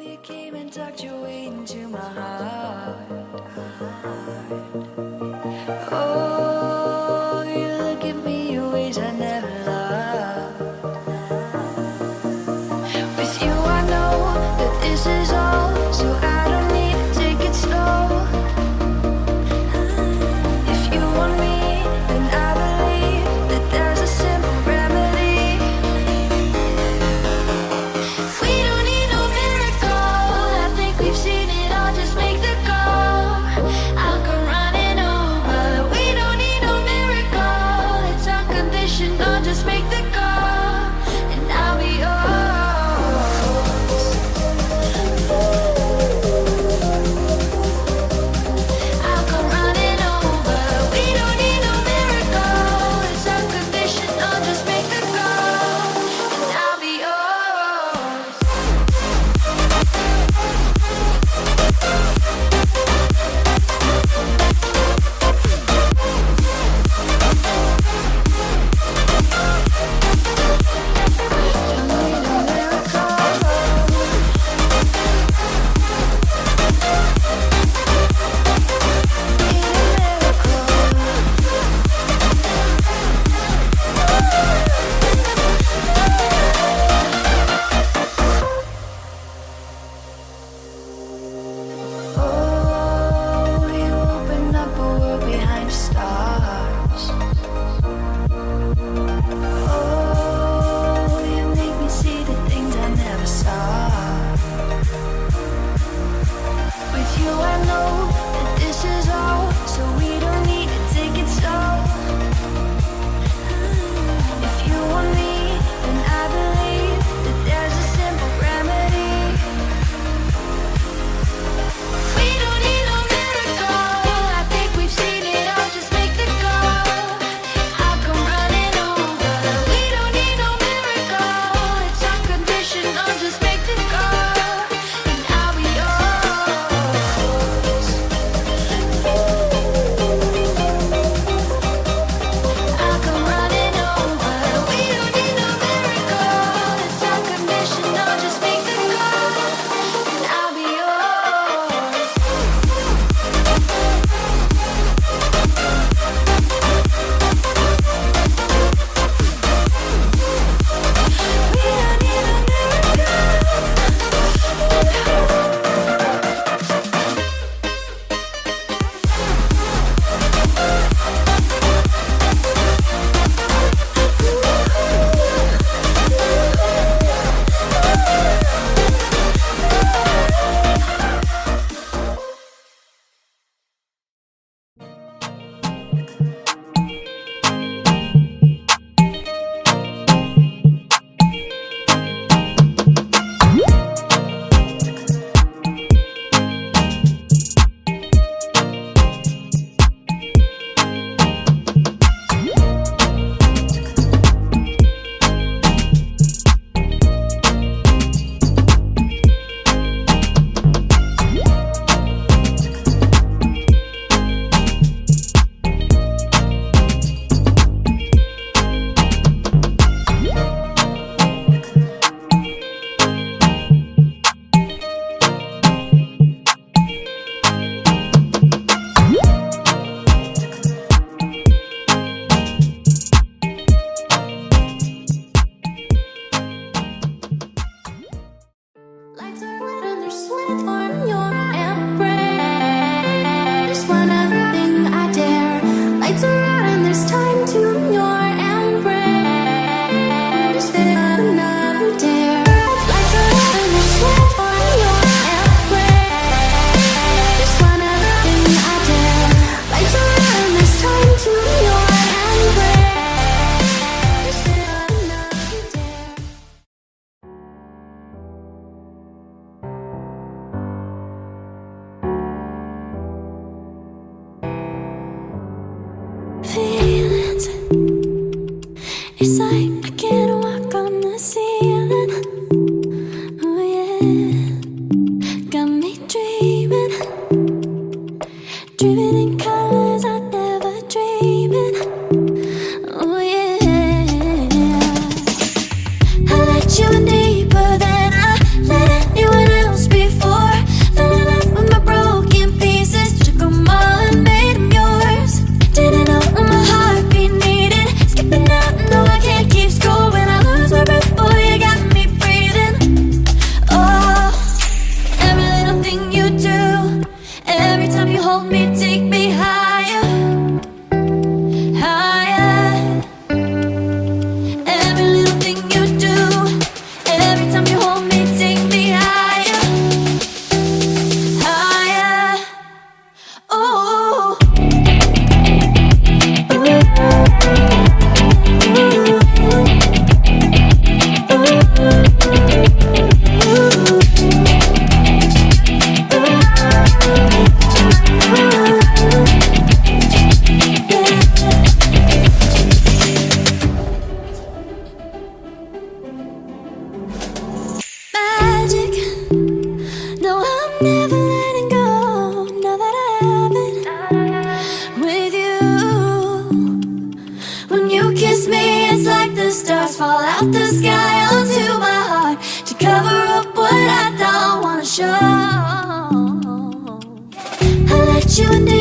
You came and tucked your way into my heart. Oh, you look at me in ways I never loved. With you I know that this is all, so I don't need to take it slow. If you want me, then I believe that there's a simple remedy. We don't need no miracle, I think we've seen it all, just make the call. I'll come running over. We don't need no miracle, it's unconditional, just make the call, and I'll be yours. I'll come running over. We don't need no miracle, it's unconditional, just make the call, and I'll be yours. Oh, you open up a world behind the stars. Oh, you make me see the things I never saw. With you I know that this is all, so we don't need to take it slow. If you want me, then I believe that there's a simple remedy. We don't need no miracle, I think we've seen it all, just make the call. I'll come running over. We don't need no miracle, it's unconditional, just make the call, and I'll be yours. I'll come running over. We don't need no miracle, it's unconditional, just make the call, and I'll be yours. We don't need a lights are red and there's sweat on your embrace. One other thing I dare. Lights are out and there's time to your embrace. There's another dare. Lights are out and there's sweat on your embrace. One other thing I dare. Lights are out and there's time to your embrace. There's another dare. Feelings, it's like I can't walk on the ceiling. Oh yeah, got me dreaming, dreaming in colors I never dreamed in. Oh yeah, I let you in deeper than I let anyone else before. out the sky onto my heart to cover up what I don't wanna show. I let you into